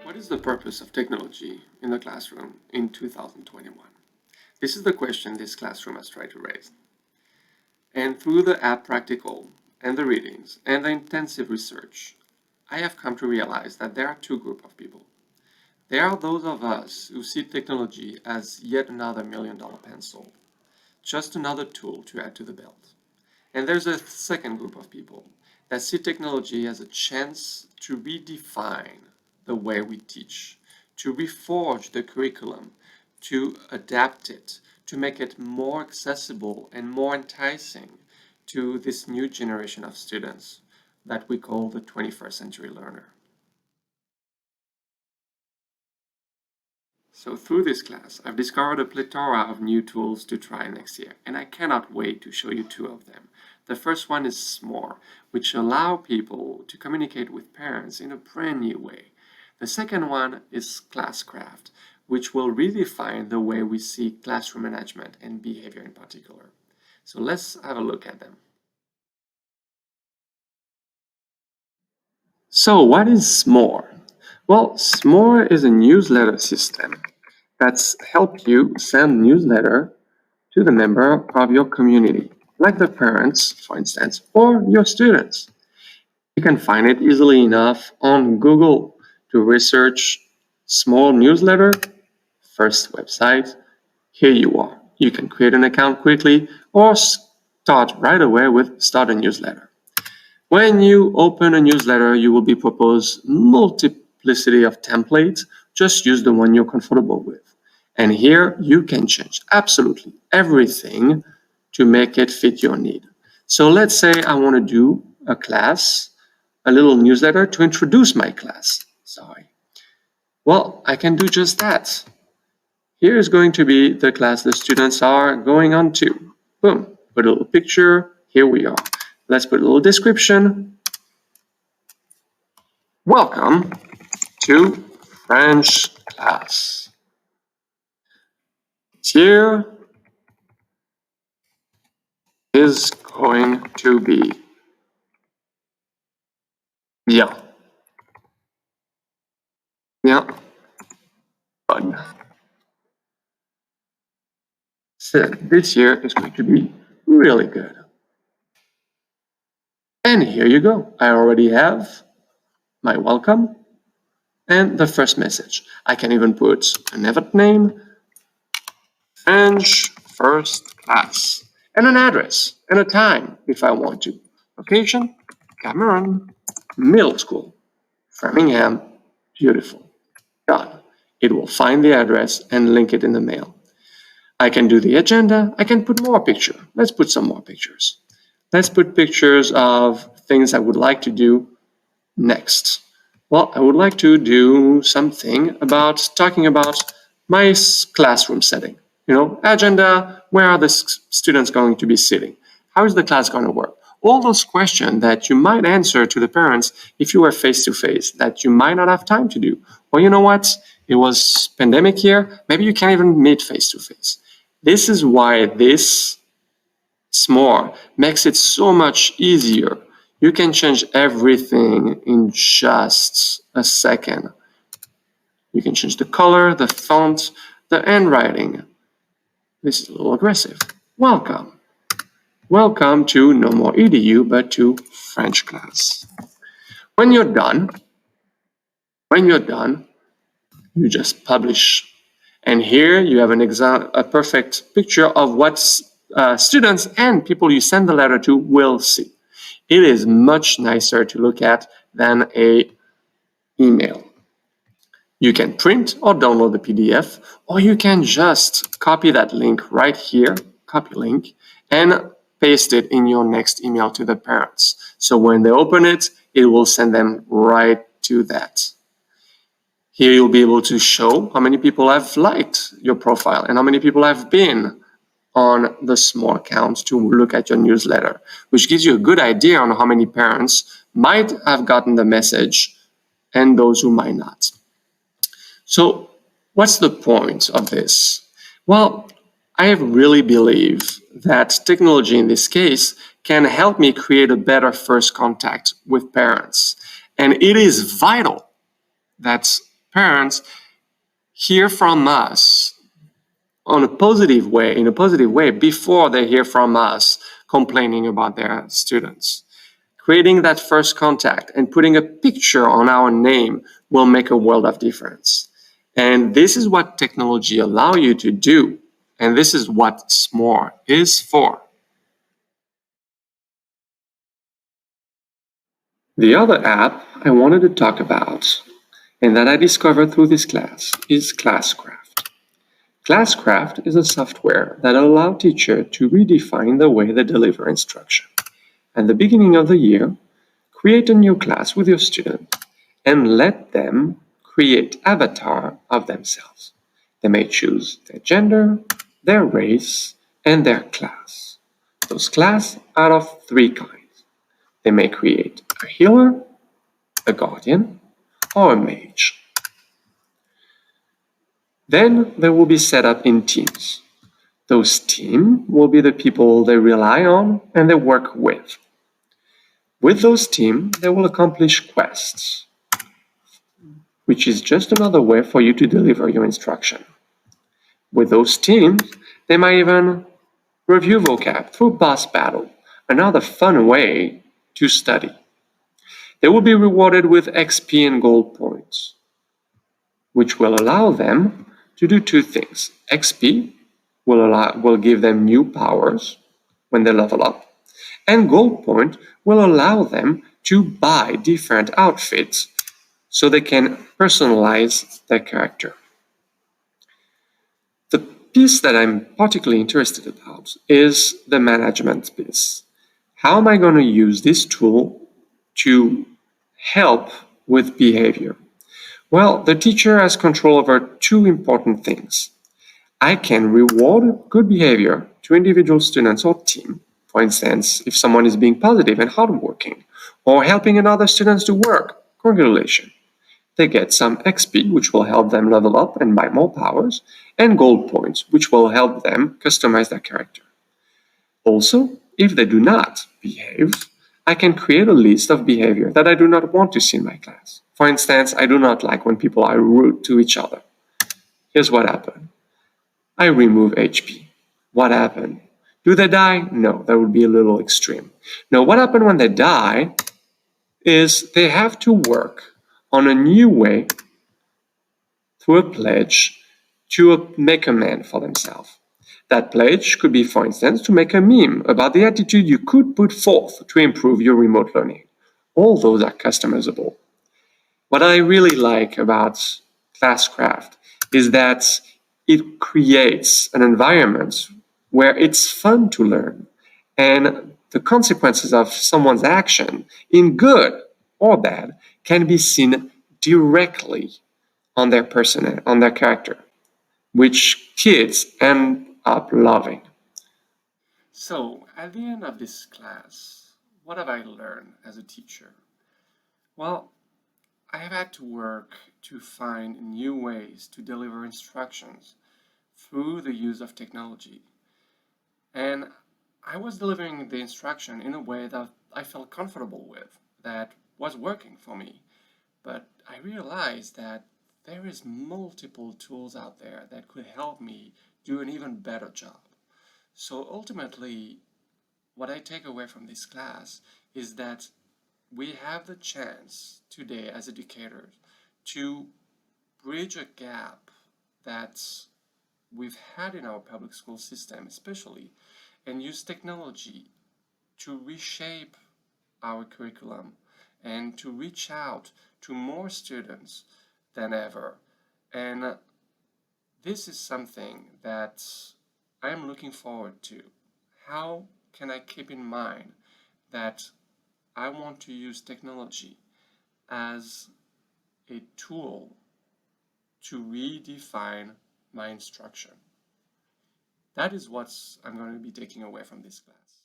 What is the purpose of technology in the classroom in 2021? This is the question this classroom has tried to raise. And through the app practical and the readings and the intensive research, I have come to realize that there are two groups of people. There are those of us who see technology as yet another $1,000,000 pencil, just another tool to add to the belt. And there's a second group of people that see technology as a chance to redefine the way we teach, to reforge the curriculum, to adapt it, to make it more accessible and more enticing to this new generation of students that we call the 21st century learner. So through this class, I've discovered a plethora of new tools to try next year, and I cannot wait to show you two of them. The first one is S'more, which allow people to communicate with parents in a brand new way. The second one is Classcraft, which will redefine the way we see classroom management and behavior in particular. So let's have a look at them. So what is S'more? Well, S'more is a newsletter system that's helped you send newsletter to the member of your community, like the parents, for instance, or your students. You can find it easily enough on Google to research S'more newsletter, first website. Here you are. You can create an account quickly or start right away with Start a Newsletter. When you open a newsletter, you will be proposed multiplicity of templates. Just use the one you're comfortable with. And here you can change absolutely everything to make it fit your need. So let's say I want to do a class, a little newsletter to introduce my class. Well, I can do just that. Here is going to be the class the students are going on to. Boom, put a little picture. Here we are. Let's put a little description. Welcome to French class. Here is going to be bien. Fun. So this year is going to be really good. And here you go. I already have my welcome and the first message. I can even put an event name, French first class, and an address and a time if I want to. Location, Cameron Middle School, Framingham. Beautiful. Done. It will find the address and link it in the mail. I can do the agenda. I can put more pictures. Let's put some more pictures. Let's put pictures of things I would like to do next. Well, I would like to do something about talking about my classroom setting. Agenda, where are the students going to be sitting? How is the class going to work? All those questions that you might answer to the parents if you were face-to-face that you might not have time to do. Well, you know what? It was pandemic year. Maybe you can't even meet face-to-face. This is why this S'more makes it so much easier. You can change everything in just a second. You can change the color, the font, the handwriting. This is a little aggressive. Welcome. Welcome to no more EDU, but to French class. When you're done, you just publish. And here you have a perfect picture of what students and people you send the letter to will see. It is much nicer to look at than an email. You can print or download the PDF, or you can just copy that link right here, copy link, and paste it in your next email to the parents. So when they open it, it will send them right to that. Here you'll be able to show how many people have liked your profile and how many people have been on the S'more account to look at your newsletter, which gives you a good idea on how many parents might have gotten the message and those who might not. So what's the point of this? Well, I really believe that technology in this case can help me create a better first contact with parents. And it is vital that parents hear from us in a positive way before they hear from us complaining about their students. Creating that first contact and putting a picture on our name will make a world of difference. And this is what technology allows you to do. And this is what SMORE is for. The other app I wanted to talk about and that I discovered through this class is Classcraft. Classcraft is a software that allows teachers to redefine the way they deliver instruction. At the beginning of the year, create a new class with your student and let them create avatar of themselves. They may choose their gender, their race, and their class. Those classes are of three kinds. They may create a healer, a guardian, or a mage. Then they will be set up in teams. Those teams will be the people they rely on and they work with. With those teams, they will accomplish quests, which is just another way for you to deliver your instruction. With those teams, they might even review vocab through boss battle, another fun way to study. They will be rewarded with XP and gold points, which will allow them to do two things. XP will give them new powers when they level up, and gold point will allow them to buy different outfits so they can personalize their character. The piece that I'm particularly interested about is the management piece. How am I going to use this tool to help with behavior? Well, the teacher has control over two important things. I can reward good behavior to individual students or team. For instance, if someone is being positive and hardworking, or helping another students do work, congratulations. They get some XP, which will help them level up and buy more powers, and gold points, which will help them customize their character. Also, if they do not behave, I can create a list of behavior that I do not want to see in my class. For instance, I do not like when people are rude to each other. Here's what happened. I remove HP. What happened? Do they die? No, that would be a little extreme. No, what happened when they die is they have to work on a new way through a pledge to make a man for themselves. That pledge could be, for instance, to make a meme about the attitude you could put forth to improve your remote learning. All those are customizable. What I really like about Classcraft is that it creates an environment where it's fun to learn, and the consequences of someone's action, in good or bad, can be seen directly on their person, on their character, which kids end up loving. So, at the end of this class, what have I learned as a teacher? Well, I have had to work to find new ways to deliver instructions through the use of technology. And I was delivering the instruction in a way that I felt comfortable with, that was working for me. But I realized that there is multiple tools out there that could help me do an even better job. So ultimately, what I take away from this class is that we have the chance today as educators to bridge a gap that we've had in our public school system especially, and use technology to reshape our curriculum and to reach out to more students than ever. And this is something that I'm looking forward to. How can I keep in mind that I want to use technology as a tool to redefine my instruction? That is what I'm going to be taking away from this class.